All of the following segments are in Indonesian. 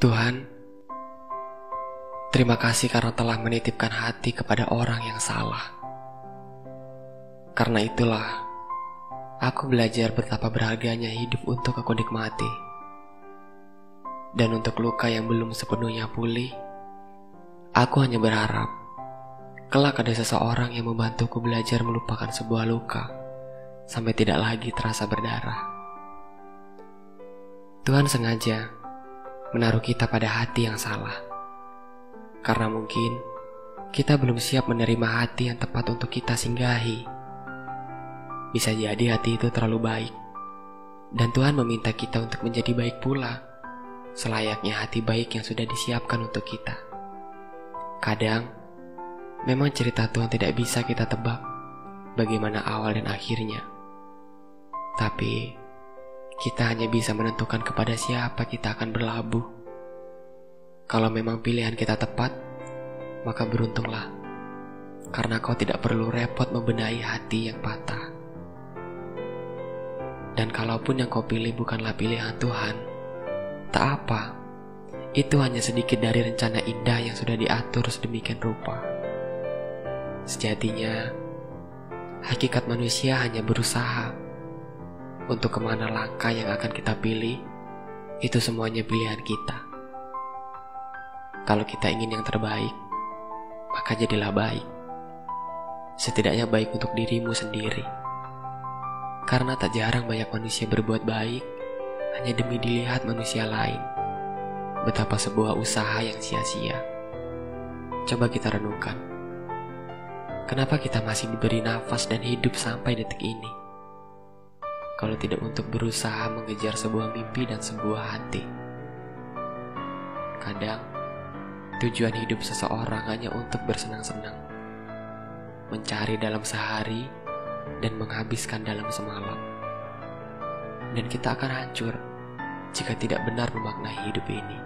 Tuhan, terima kasih karena telah menitipkan hati kepada orang yang salah. Karena itulah, aku belajar betapa berharganya hidup untuk aku nikmati. Dan untuk luka yang belum sepenuhnya pulih, aku hanya berharap kelak ada seseorang yang membantuku belajar melupakan sebuah luka sampai tidak lagi terasa berdarah. Tuhan sengaja menaruh kita pada hati yang salah, karena mungkin kita belum siap menerima hati yang tepat untuk kita singgahi. Bisa jadi hati itu terlalu baik, dan Tuhan meminta kita untuk menjadi baik pula, selayaknya hati baik yang sudah disiapkan untuk kita. Kadang, memang cerita Tuhan tidak bisa kita tebak bagaimana awal dan akhirnya. Tapi, kita hanya bisa menentukan kepada siapa kita akan berlabuh. Kalau memang pilihan kita tepat, maka beruntunglah, karena kau tidak perlu repot membenahi hati yang patah. Dan kalaupun yang kau pilih bukanlah pilihan Tuhan, tak apa, itu hanya sedikit dari rencana indah yang sudah diatur sedemikian rupa. Sejatinya, hakikat manusia hanya berusaha. Untuk kemana langkah yang akan kita pilih, itu semuanya pilihan kita. Kalau kita ingin yang terbaik, maka jadilah baik. Setidaknya baik untuk dirimu sendiri. Karena tak jarang banyak manusia berbuat baik hanya demi dilihat manusia lain. Betapa sebuah usaha yang sia-sia. Coba kita renungkan, kenapa kita masih diberi nafas dan hidup sampai detik ini? Kalau tidak untuk berusaha mengejar sebuah mimpi dan sebuah hati. Kadang, tujuan hidup seseorang hanya untuk bersenang-senang, mencari dalam sehari, dan menghabiskan dalam semalam. Dan kita akan hancur jika tidak benar memaknai hidup ini.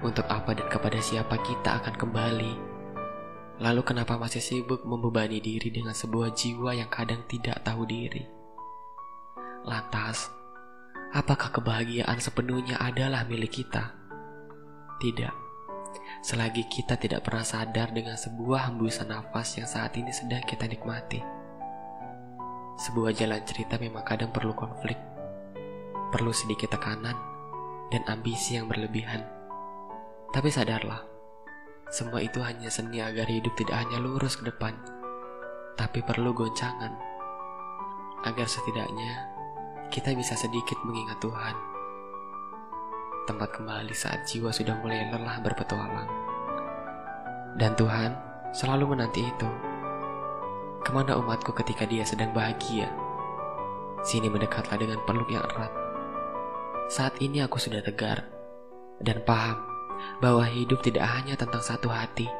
Untuk apa dan kepada siapa kita akan kembali? Lalu kenapa masih sibuk membebani diri dengan sebuah jiwa yang kadang tidak tahu diri? Lantas, apakah kebahagiaan sepenuhnya adalah milik kita? Tidak, selagi kita tidak pernah sadar dengan sebuah hembusan nafas yang saat ini sedang kita nikmati. Sebuah jalan cerita memang kadang perlu konflik, perlu sedikit tekanan, dan ambisi yang berlebihan. Tapi sadarlah, semua itu hanya seni agar hidup tidak hanya lurus ke depan, tapi perlu goncangan, agar setidaknya kita bisa sedikit mengingat Tuhan. Tempat kembali saat jiwa sudah mulai lelah berpetualang. Dan Tuhan selalu menanti itu. Kemana umatku ketika dia sedang bahagia? Sini mendekatlah dengan peluk yang erat. Saat ini aku sudah tegar dan paham bahwa hidup tidak hanya tentang satu hati,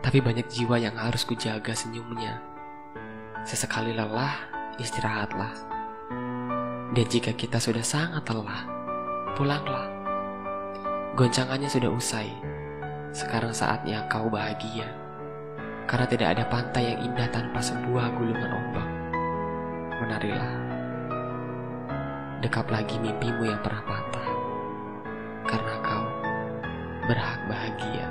tapi banyak jiwa yang harus kujaga senyumnya. Sesekali lelah, istirahatlah. Dan jika kita sudah sangat lelah, pulanglah. Goncangannya sudah usai. Sekarang saatnya kau bahagia. Karena tidak ada pantai yang indah tanpa sebuah gulungan ombak. Menarilah. Dekap lagi mimpimu yang pernah patah. Karena kau berhak bahagia.